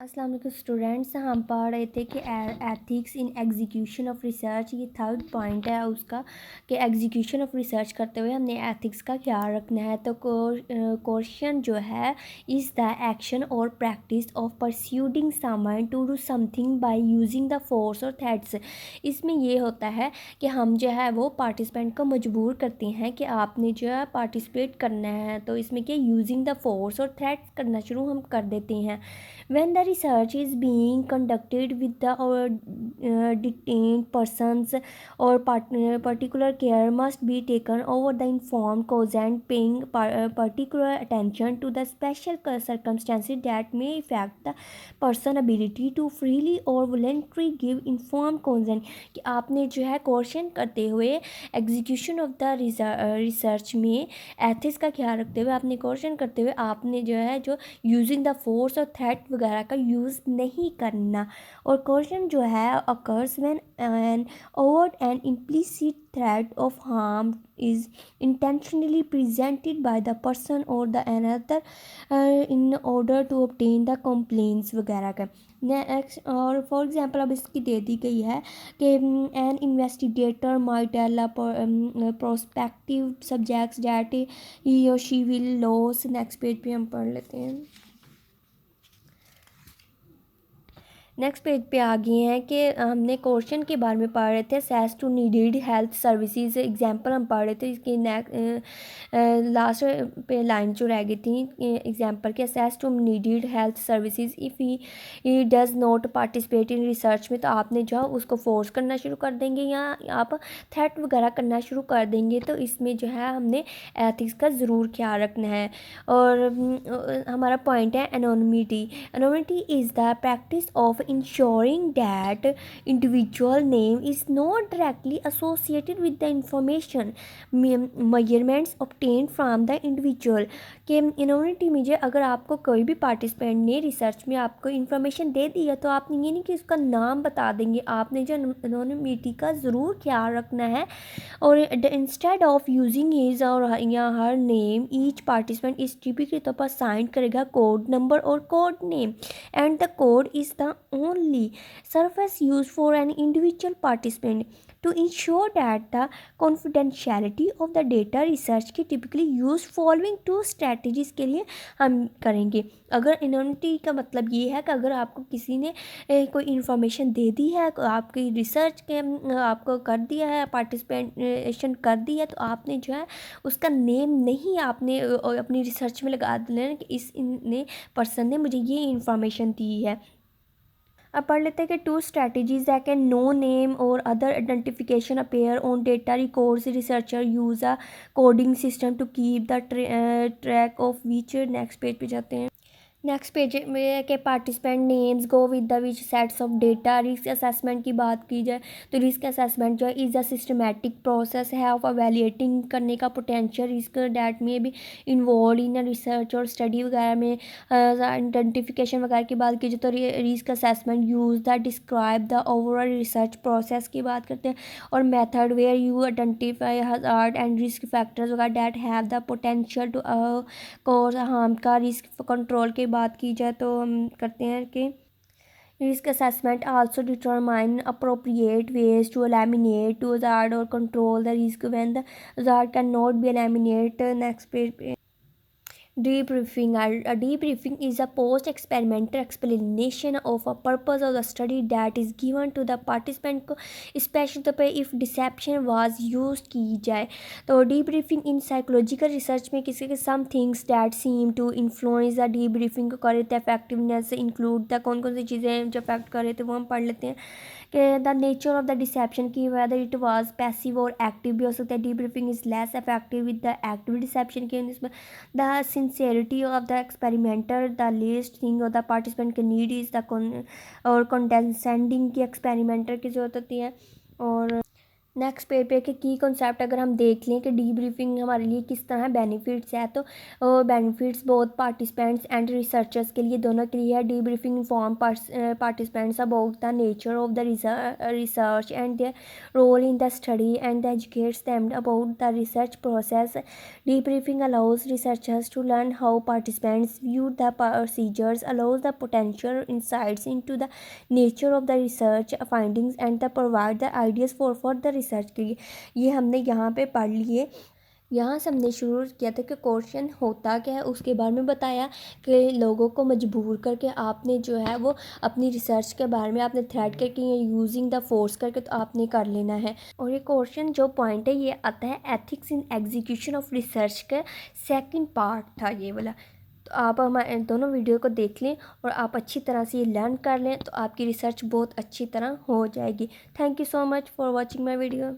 अस्सलाम वालेकुम स्टूडेंट्स, हम पढ़ रहे थे कि ethics in execution of research. ये थर्ड पॉइंट है उसका कि एग्जीक्यूशन ऑफ रिसर्च करते हुए हमने एथिक्स का ख्याल रखना है। तो क्वेश्चन जो है, is the action or practice of persuading someone to do something by using the force or threats. इसमें ये होता है कि हम जो है वो पार्टिसिपेंट को मजबूर करते हैं कि आपने जो है पार्टिसिपेट करना है। तो इसमें क्या using the force or threats करना शुरू हम कर देते हैं। When the research is being conducted with the detained persons or particular care must be taken over the informed consent, paying particular attention to the special circumstances that may affect the person ability to freely or voluntarily give informed consent। कि आपने जो है question करते हुए execution of the research में ethics का ख्याल रखते हुए आपने क्वेश्चन करते हुए आपने जो है जो यूजिंग द फोर्स और थ्रेट वगैरह का यूज़ नहीं करना। और क्वेश्चन जो है occurs when an overt and implicit threat of harm is intentionally presented by the person or the another in order to obtain the complaints वगैरह का। नेक्स्ट, और फॉर एग्जांपल अब इसकी दे दी गई है कि an investigator might tell prospective subjects that he or she will loss. Next page पे हम पढ़ लेते हैं। नेक्स्ट पेज पे आ गए हैं कि हमने क्वेश्चन के बारे में पढ़ रहे थे, access to needed health services. Example हम पढ़ रहे थे, इसकी लास्ट पे लाइन जो रह गई थी एग्जांपल के, access to needed health services if he does not participate in research में। तो आपने जो उसको फोर्स करना शुरू कर देंगे या आप थ्रेट वगैरह करना शुरू कर देंगे। तो इसमें जो है हमने एथिक्स का ज़रूर ख्याल रखना है। और हमारा पॉइंट है anonymity. Anonymity is the practice of ensuring that individual name is not directly associated with the information measurements obtained from the individual। कि anonymity में जो अगर आपको कोई भी पार्टिसिपेंट ने रिसर्च में आपको इन्फॉर्मेशन दे दी है तो आपने ये नहीं कि उसका नाम बता देंगे, आपने जो anonymity का ज़रूर ख्याल रखना है। और instead of using his or या her name each participant is TP के तौर पर साइन करेगा code number or code name, and the code is the only surface use for an individual participant to ensure that the confidentiality of the data research की typically use following two strategies के लिए हम करेंगे। अगर इनोनिटी का मतलब ये है कि अगर आपको किसी ने कोई इन्फॉर्मेशन दे दी है, आपकी रिसर्च के आपको कर दिया है, पार्टिसिपेशन कर दी है, तो आपने जो है उसका नेम नहीं आपने अपनी रिसर्च में लगा देना कि इस ने पर्सन ने मुझे ये इन्फॉर्मेशन दी है। अब पढ़ लेते हैं कि two strategies that can no name or other identification appear on data records. Researcher use a coding system to keep the track of which. Next page पे जाते हैं। नेक्स्ट पेज में के participant names go with the which sets of data. Risk assessment की बात की जाए तो रिस्क असेसमेंट जो है इज़ अ सिस्टमेटिक प्रोसेस है ऑफ एवेल्युएटिंग करने का पोटेंशियल रिस्क डैट में भी इन्वॉल्व इन रिसर्च और स्टडी वगैरह में। आइडेंटिफिकेशन वगैरह की बात की जाए तो risk assessment use the describe the overall research process की बात करते हैं। और method where you identify hazard and risk factors वगैरह that have the potential to cause harm का। रिस्क कंट्रोल की बात की जाए तो हम करते हैं कि risk assessment also determine appropriate ways to eliminate to hazard or control the risk when the hazard can not be eliminate. Next page पे debriefing. A debriefing is a post-experimental explanation of a purpose of the study that is given to the participant को, especially तो पे if deception was used की जाए। तो debriefing in psychological research में किसी के some things that seem to influence the debriefing को करे तो effectiveness include the कौन कौन सी चीज़ें जो affect करे तो वो हम पढ़ लेते हैं कि the nature of the deception की वेदर इट वाज पैसिव और एक्टिव भी हो सकता है। Debriefing is less effective with the active deception के इसमें the sincerity of the experimenter the least thing of the participant के नीड इज द और कंडेंसेंडिंग की एक्सपेरिमेंटर की जरूरत होती है। और नेक्स्ट पेज पे के की कॉन्सेप्ट अगर हम देख लें कि डीब्रीफिंग हमारे लिए किस तरह बेनिफिट्स है, तो बेनिफिट्स बहुत पार्टिसिपेंट्स एंड रिसर्चर्स के लिए, दोनों के लिए है। Debriefing inform participants about the nature of the research and their role in the study and educates them about the research process. Debriefing allows researchers to learn how participants viewed the procedures, allows the potential insights into the nature of the research findings and the provide the ideas for the research के लिए। ये हमने यहाँ पे पढ़ लिए। यहाँ से हमने शुरू किया था कि क्वेश्चन होता क्या है, उसके बारे में बताया कि लोगों को मजबूर करके आपने जो है वो अपनी रिसर्च के बारे में आपने थ्रेड करके या यूजिंग द फोर्स करके तो आपने कर लेना है। और ये क्वेश्चन जो पॉइंट है ये आता है ethics in execution of research का सेकंड पार्ट था ये वाला। तो आप हमारे दोनों वीडियो को देख लें और आप अच्छी तरह से ये लर्न कर लें तो आपकी रिसर्च बहुत अच्छी तरह हो जाएगी। Thank you so much for watching my video.